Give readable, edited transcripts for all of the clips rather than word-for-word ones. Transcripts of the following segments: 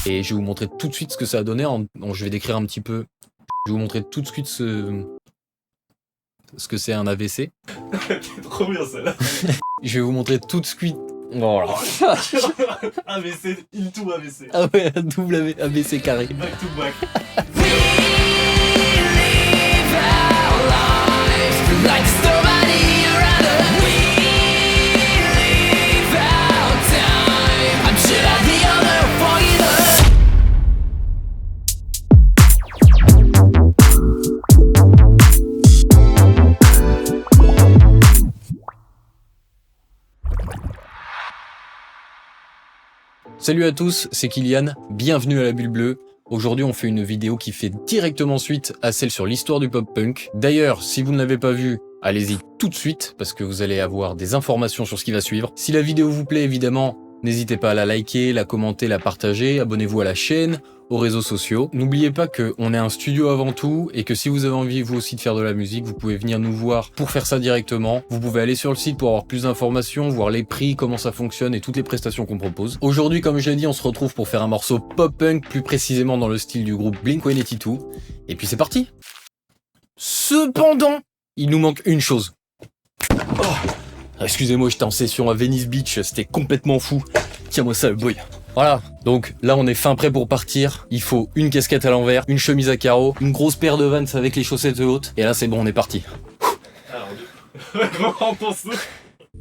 Et je vais vous montrer tout de suite ce que ça a donné. Je vais décrire un petit peu. Je vais vous montrer tout de suite ce que c'est un AVC. Trop bien celle-là. Je vais vous montrer tout de suite. Voilà. AVC, into AVC. Ah ouais, un double AVC carré. Back to back. Salut à tous, c'est Kylian, bienvenue à la Bulle Bleue. Aujourd'hui on fait une vidéo qui fait directement suite à celle sur l'histoire du pop-punk. D'ailleurs, si vous ne l'avez pas vue, allez-y tout de suite parce que vous allez avoir des informations sur ce qui va suivre. Si la vidéo vous plaît, évidemment, n'hésitez pas à la liker, la commenter, la partager, abonnez-vous à la chaîne, aux réseaux sociaux. N'oubliez pas qu'on est un studio avant tout et que si vous avez envie vous aussi de faire de la musique, vous pouvez venir nous voir pour faire ça directement. Vous pouvez aller sur le site pour avoir plus d'informations, voir les prix, comment ça fonctionne et toutes les prestations qu'on propose. Aujourd'hui, comme je l'ai dit, on se retrouve pour faire un morceau pop-punk, plus précisément dans le style du groupe Blink-182. Et puis c'est parti. Cependant, il nous manque une chose. Excusez-moi, j'étais en session à Venice Beach, c'était complètement fou. Tiens-moi ça, le boy. Voilà, donc là on est fin prêt pour partir. Il faut une casquette à l'envers, une chemise à carreaux, une grosse paire de Vans avec les chaussettes hautes. Et là c'est bon, on est parti.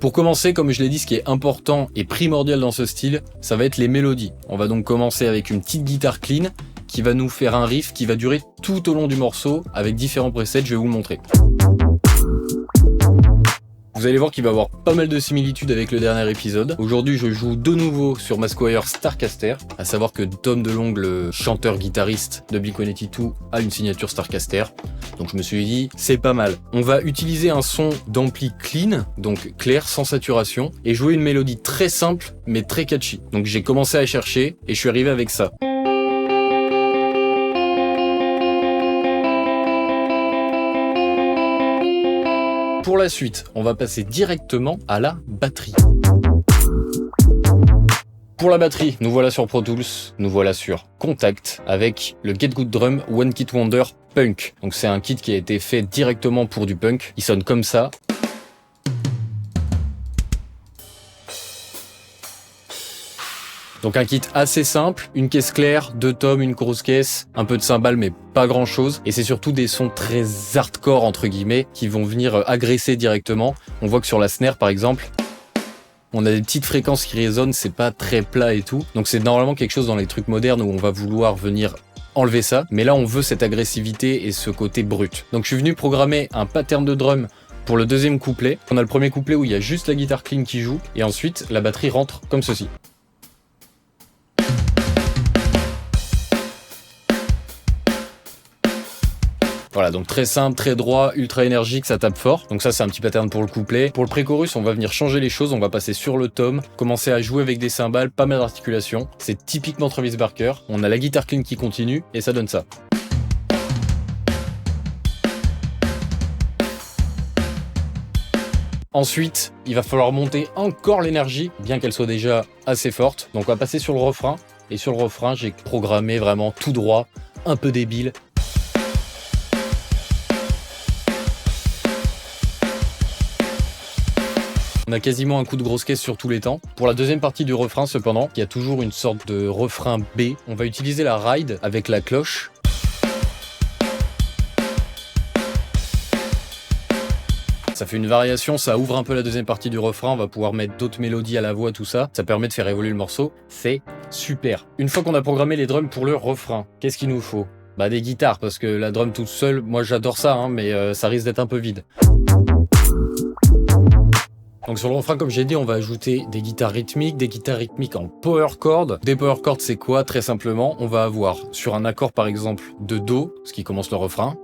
Pour commencer, comme je l'ai dit, ce qui est important et primordial dans ce style, ça va être les mélodies. On va donc commencer avec une petite guitare clean qui va nous faire un riff qui va durer tout au long du morceau avec différents presets, je vais vous le montrer. Vous allez voir qu'il va y avoir pas mal de similitudes avec le dernier épisode. Aujourd'hui, je joue de nouveau sur ma Squier Starcaster, à savoir que Tom DeLonge, le chanteur-guitariste de Blink-182, a une signature Starcaster. Donc je me suis dit, c'est pas mal. On va utiliser un son d'ampli clean, donc clair, sans saturation, et jouer une mélodie très simple, mais très catchy. Donc j'ai commencé à chercher, et je suis arrivé avec ça. Pour la suite, on va passer directement à la batterie. Pour la batterie, nous voilà sur Pro Tools, nous voilà sur Kontakt avec le Get Good Drum One Kit Wonder Punk. Donc c'est un kit qui a été fait directement pour du punk. Il sonne comme ça. Donc un kit assez simple, une caisse claire, 2 tomes, une grosse caisse, un peu de cymbales mais pas grand chose. Et c'est surtout des sons très hardcore entre guillemets qui vont venir agresser directement. On voit que sur la snare par exemple, on a des petites fréquences qui résonnent, c'est pas très plat et tout. Donc c'est normalement quelque chose dans les trucs modernes où on va vouloir venir enlever ça. Mais là on veut cette agressivité et ce côté brut. Donc je suis venu programmer un pattern de drum pour le deuxième couplet. On a le premier couplet où il y a juste la guitare clean qui joue et ensuite la batterie rentre comme ceci. Voilà, donc très simple, très droit, ultra énergique, ça tape fort. Donc ça, c'est un petit pattern pour le couplet. Pour le pré-chorus, on va venir changer les choses, on va passer sur le tom, commencer à jouer avec des cymbales, pas mal d'articulation. C'est typiquement Travis Barker. On a la guitare clean qui continue et ça donne ça. Ensuite, il va falloir monter encore l'énergie, bien qu'elle soit déjà assez forte. Donc on va passer sur le refrain. Et sur le refrain, j'ai programmé vraiment tout droit, un peu débile. On a quasiment un coup de grosse caisse sur tous les temps. Pour la deuxième partie du refrain, cependant, il y a toujours une sorte de refrain B. On va utiliser la ride avec la cloche. Ça fait une variation, ça ouvre un peu la deuxième partie du refrain, on va pouvoir mettre d'autres mélodies à la voix, tout ça. Ça permet de faire évoluer le morceau, c'est super. Une fois qu'on a programmé les drums pour le refrain, qu'est-ce qu'il nous faut ? Bah des guitares, parce que la drum toute seule, moi j'adore ça, hein, mais ça risque d'être un peu vide. Donc sur le refrain, comme j'ai dit, on va ajouter des guitares rythmiques en power chord. Des power chords, c'est quoi ? Très simplement, on va avoir sur un accord par exemple de Do, ce qui commence le refrain,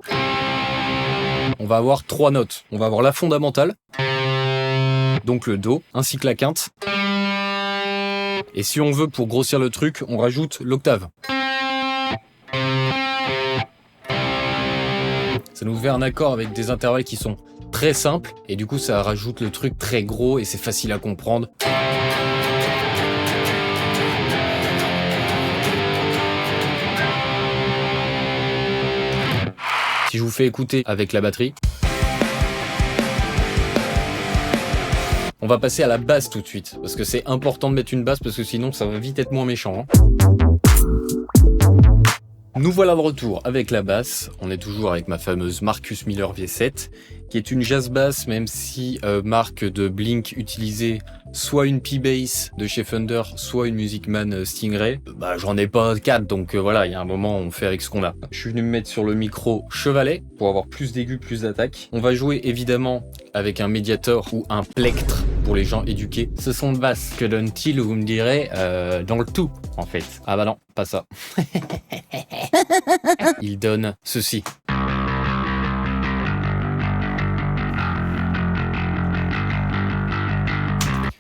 on va avoir 3 notes. On va avoir la fondamentale, donc le Do, ainsi que la quinte. Et si on veut, pour grossir le truc, on rajoute l'octave. Ça nous fait un accord avec des intervalles qui sont très simple et du coup ça rajoute le truc très gros et c'est facile à comprendre. je vous fais écouter avec la batterie. On va passer à la basse tout de suite, parce que c'est important de mettre une basse, parce que sinon ça va vite être moins méchant. Nous voilà de retour avec la basse. On est toujours avec ma fameuse Marcus Miller V7, qui est une jazz bass, même si marque de Blink utilisait soit une P-Bass de chez Fender, soit une Musicman Stingray. Bah j'en ai pas 4, donc voilà, il y a un moment on fait avec ce qu'on a. Je suis venu me mettre sur le micro chevalet pour avoir plus d'aigus, plus d'attaque. On va jouer évidemment avec un Mediator ou un plectre pour les gens éduqués. Ce son de basse, que donne-t-il, vous me direz, dans le tout en fait. Ah bah non, pas ça. Il donne ceci.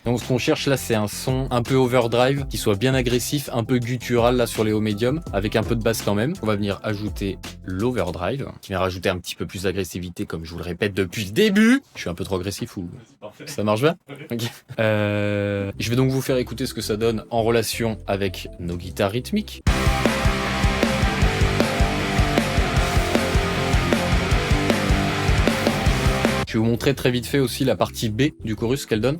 Donc ce qu'on cherche là, c'est un son un peu overdrive, qui soit bien agressif, un peu guttural là sur les hauts médiums, avec un peu de basse quand même. On va venir ajouter l'overdrive, qui vient rajouter un petit peu plus d'agressivité, comme je vous le répète depuis le début. Je suis un peu trop agressif ou ça marche bien? Okay. Je vais donc vous faire écouter ce que ça donne en relation avec nos guitares rythmiques. Je vais vous montrer très vite fait aussi la partie B du chorus qu'elle donne.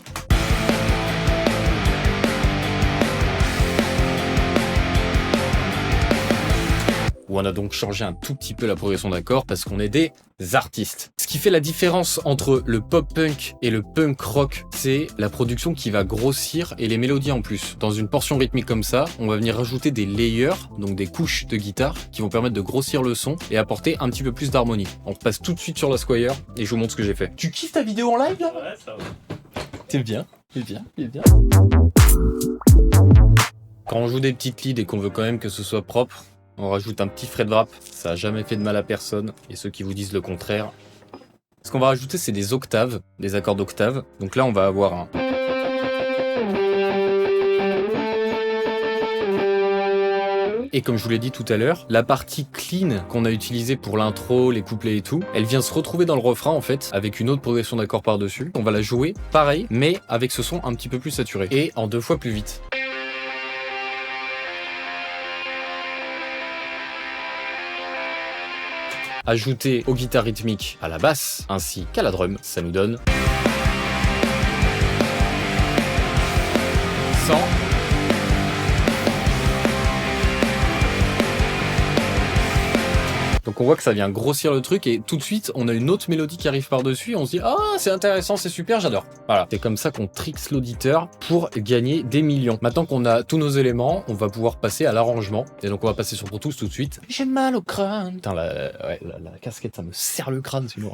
Où on a donc changé un tout petit peu la progression d'accords parce qu'on est des artistes. Ce qui fait la différence entre le pop-punk et le punk rock, c'est la production qui va grossir et les mélodies en plus. Dans une portion rythmique comme ça, on va venir rajouter des layers, donc des couches de guitare, qui vont permettre de grossir le son et apporter un petit peu plus d'harmonie. On repasse tout de suite sur la Squire et je vous montre ce que j'ai fait. Tu kiffes ta vidéo en live là? Ouais, ça va. T'es bien, t'es bien, t'es bien. Quand on joue des petites leads et qu'on veut quand même que ce soit propre, on rajoute un petit fret de wrap, ça a jamais fait de mal à personne, et ceux qui vous disent le contraire. Ce qu'on va rajouter, c'est des octaves, des accords d'octave. Donc là, on va avoir un... Et comme je vous l'ai dit tout à l'heure, la partie clean qu'on a utilisée pour l'intro, les couplets et tout, elle vient se retrouver dans le refrain en fait, avec une autre progression d'accords par-dessus. On va la jouer pareil, mais avec ce son un petit peu plus saturé, et en 2 fois plus vite. Ajouté aux guitares rythmiques à la basse, ainsi qu'à la drum, ça nous donne 100. Donc on voit que ça vient grossir le truc et tout de suite on a une autre mélodie qui arrive par-dessus et on se dit « Ah, c'est intéressant, c'est super, j'adore ». Voilà, c'est comme ça qu'on trixe l'auditeur pour gagner des millions. Maintenant qu'on a tous nos éléments, on va pouvoir passer à l'arrangement. Et donc on va passer sur Pro Tools tout de suite. J'ai mal au crâne. Putain, la casquette, ça me serre le crâne, sinon.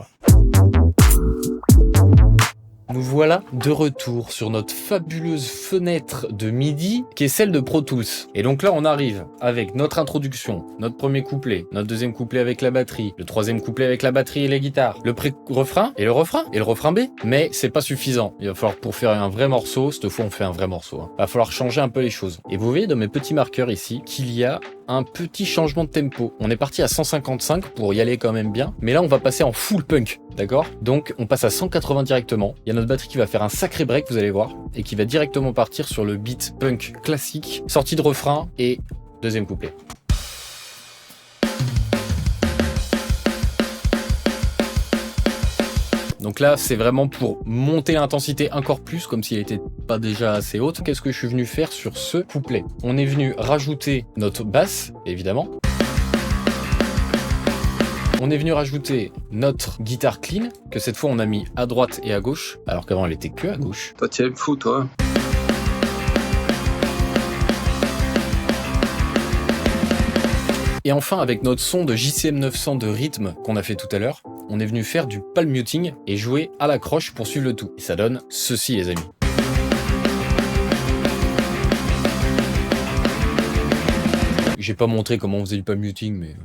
Nous voilà de retour sur notre fabuleuse fenêtre de MIDI qui est celle de Pro Tools. Et donc là on arrive avec notre introduction, notre premier couplet, notre deuxième couplet avec la batterie, le troisième couplet avec la batterie et les guitares, le pré-refrain et le refrain B. Mais c'est pas suffisant. Il va falloir, pour faire un vrai morceau, cette fois on fait un vrai morceau, hein, va falloir changer un peu les choses. Et vous voyez dans mes petits marqueurs ici qu'il y a un petit changement de tempo. On est parti à 155 pour y aller quand même bien, mais là on va passer en full punk, d'accord? Donc on passe à 180 directement. Il y a notre batterie qui va faire un sacré break, vous allez voir, et qui va directement partir sur le beat punk classique, sortie de refrain et deuxième couplet. Donc là, c'est vraiment pour monter l'intensité encore plus, comme s'il n'était pas déjà assez haute. Qu'est-ce que je suis venu faire sur ce couplet? On est venu rajouter notre basse, évidemment. On est venu rajouter notre guitare clean, que cette fois on a mis à droite et à gauche, alors qu'avant elle était que à gauche. Toi, tu es fou, toi. Et enfin, avec notre son de JCM 900 de rythme qu'on a fait tout à l'heure, on est venu faire du palm muting et jouer à la croche pour suivre le tout. Et ça donne ceci, les amis. J'ai pas montré comment on faisait du palm muting, mais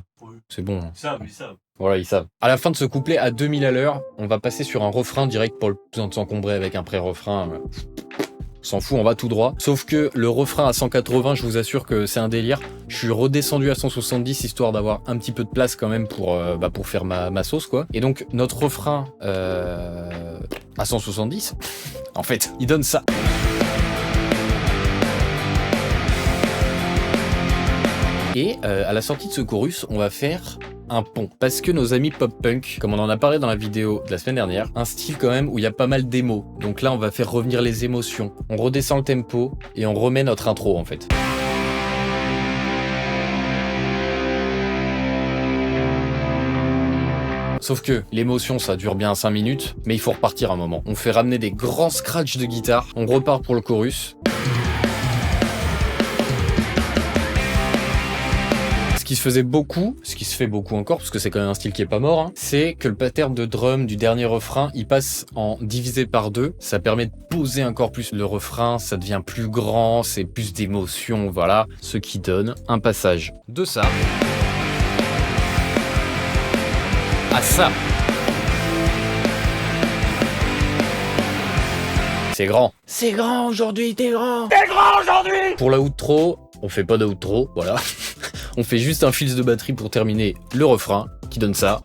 c'est bon. Ils savent, ils savent. Voilà, ils savent. À la fin de ce couplet à 2000 à l'heure, on va passer sur un refrain direct pour le besoin de s'encombrer avec un pré-refrain. S'en fout, on va tout droit. Sauf que le refrain à 180, je vous assure que c'est un délire. Je suis redescendu à 170 histoire d'avoir un petit peu de place quand même pour faire ma sauce, quoi. Et donc notre refrain à 170, en fait, il donne ça. Et à la sortie de ce chorus, on va faire un pont. Parce que nos amis pop-punk, comme on en a parlé dans la vidéo de la semaine dernière, un style quand même où il y a pas mal d'émos. Donc là, on va faire revenir les émotions. On redescend le tempo et on remet notre intro en fait. Sauf que l'émotion ça dure bien 5 minutes, mais il faut repartir un moment. On fait ramener des grands scratchs de guitare, on repart pour le chorus. Ce qui se faisait beaucoup, ce qui se fait beaucoup encore, parce que c'est quand même un style qui est pas mort, hein, c'est que le pattern de drum du dernier refrain, il passe en divisé par 2. Ça permet de poser encore plus le refrain, ça devient plus grand, c'est plus d'émotion, voilà. Ce qui donne un passage de ça à ça. C'est grand. C'est grand aujourd'hui, t'es grand. T'es grand aujourd'hui. Pour la outro, on fait pas de outro, voilà. On fait juste un filtre de batterie pour terminer le refrain, qui donne ça.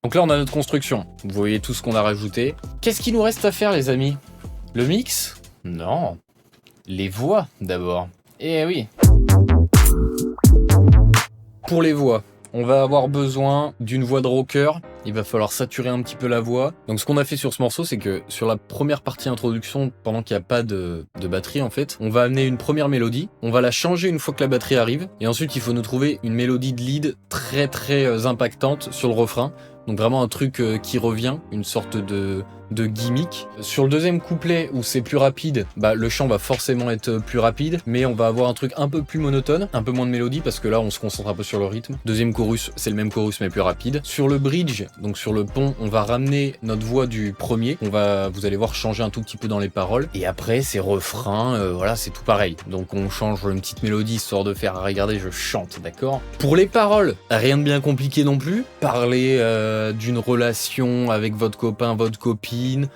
Donc là, on a notre construction. Vous voyez tout ce qu'on a rajouté. Qu'est-ce qu'il nous reste à faire, les amis? Le mix? Non. Les voix, d'abord. Eh oui. Pour les voix, on va avoir besoin d'une voix de rocker. Il va falloir saturer un petit peu la voix. Donc ce qu'on a fait sur ce morceau, c'est que sur la première partie introduction, pendant qu'il n'y a pas de batterie en fait, on va amener une première mélodie. On va la changer une fois que la batterie arrive. Et ensuite, il faut nous trouver une mélodie de lead très impactante sur le refrain. Donc vraiment un truc qui revient, une sorte de gimmick. Sur le deuxième couplet où c'est plus rapide, le chant va forcément être plus rapide, mais on va avoir un truc un peu plus monotone, un peu moins de mélodie parce que là on se concentre un peu sur le rythme. Deuxième chorus, c'est le même chorus mais plus rapide. Sur le bridge, donc sur le pont, on va ramener notre voix du premier. Vous allez voir changer un tout petit peu dans les paroles. Et après c'est refrain, voilà c'est tout pareil. Donc on change une petite mélodie histoire de faire regardez je chante, d'accord. Pour les paroles, rien de bien compliqué non plus. Parler d'une relation avec votre copain, votre copine,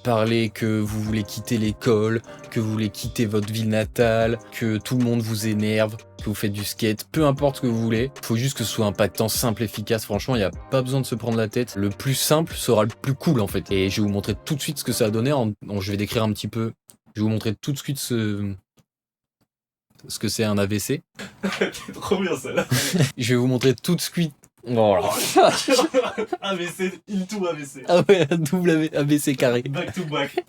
parler que vous voulez quitter l'école, que vous voulez quitter votre ville natale, que tout le monde vous énerve, que vous faites du skate, peu importe ce que vous voulez. Faut juste que ce soit impactant, simple, efficace. Franchement, il n'y a pas besoin de se prendre la tête. Le plus simple sera le plus cool en fait. Et je vais vous montrer tout de suite ce que ça a donné. Je vais décrire un petit peu. Je vais vous montrer tout de suite ce que c'est un AVC. C'est trop bien celle-là. Je vais vous montrer tout de suite. Voilà. AVC, into AVC. Ah ouais, un double ABC carré. Back to back.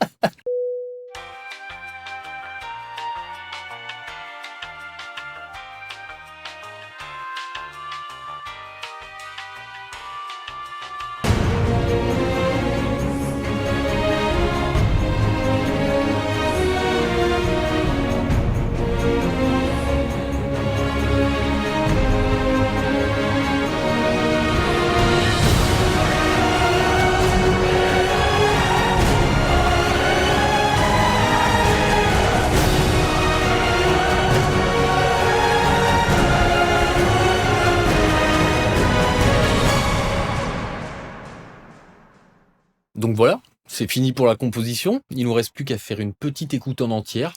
Donc voilà, c'est fini pour la composition. Il nous reste plus qu'à faire une petite écoute en entière.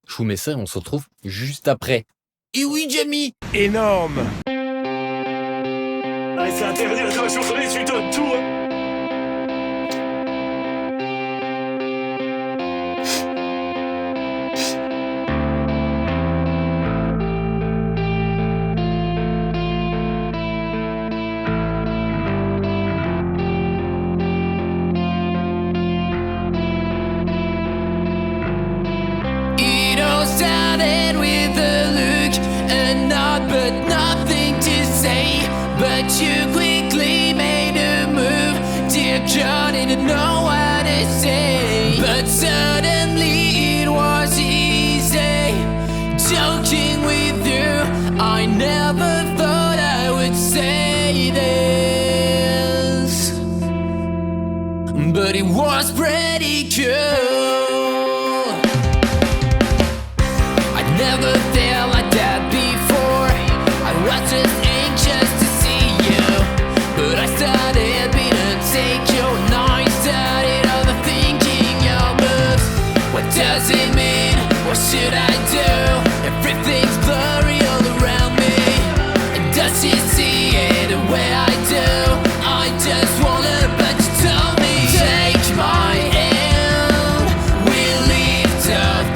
Je vous mets ça et on se retrouve juste après. Et oui, Jamie! Énorme! Allez, c'est interdit la direction sonore, tu donnes tout. It all started with a look, a nod, but nothing to say. But you quickly made a move. Dear God, didn't know what to say. But suddenly it was easy. Joking with you, I never thought I would say this. But it was pretty cool. Never felt like that before. I was just anxious to see you, but I started being insecure, and I started overthinking your moves. What does it mean? What should I do? Everything's blurry all around me, and does she see it the way I do? I just wanna, but you told me take my hand. We lift up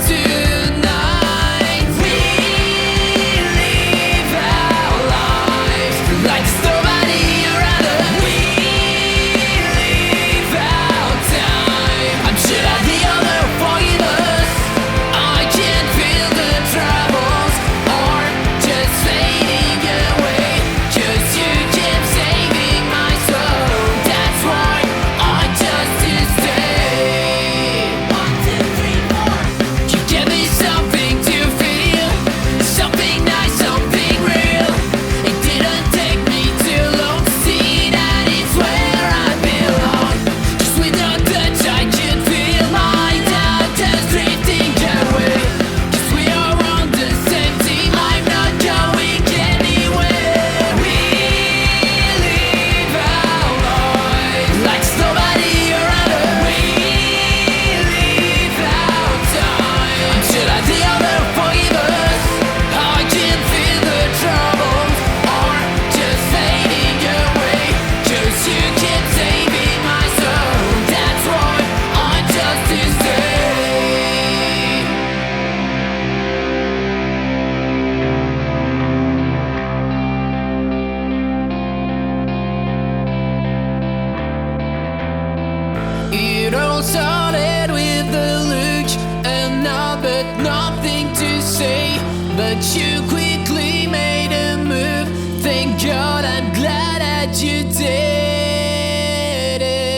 It all started with a look and all but nothing to say. But you quickly made a move. Thank God, I'm glad that you did it.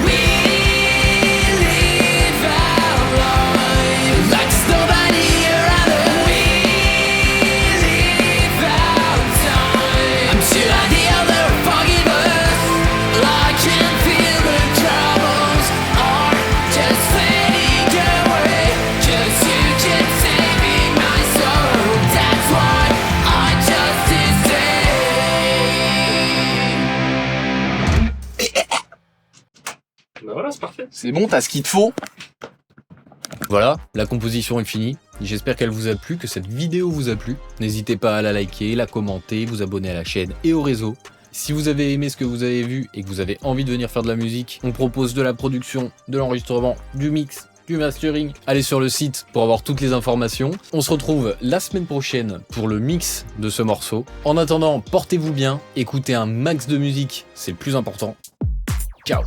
We live our lives like there's nobody around us. We live our time until at the other forgive us. I can feel the troubles are just fading away. 'Cause you keep saving my soul. That's why I just stay. Bah voilà, c'est parfait. C'est bon, t'as ce qu'il te faut. Voilà, la composition est finie. J'espère qu'elle vous a plu, que cette vidéo vous a plu. N'hésitez pas à la liker, la commenter, vous abonner à la chaîne et au réseau. Si vous avez aimé ce que vous avez vu et que vous avez envie de venir faire de la musique, on propose de la production, de l'enregistrement, du mix, du mastering. Allez sur le site pour avoir toutes les informations. On se retrouve la semaine prochaine pour le mix de ce morceau. En attendant, portez-vous bien, écoutez un max de musique, c'est le plus important. Ciao.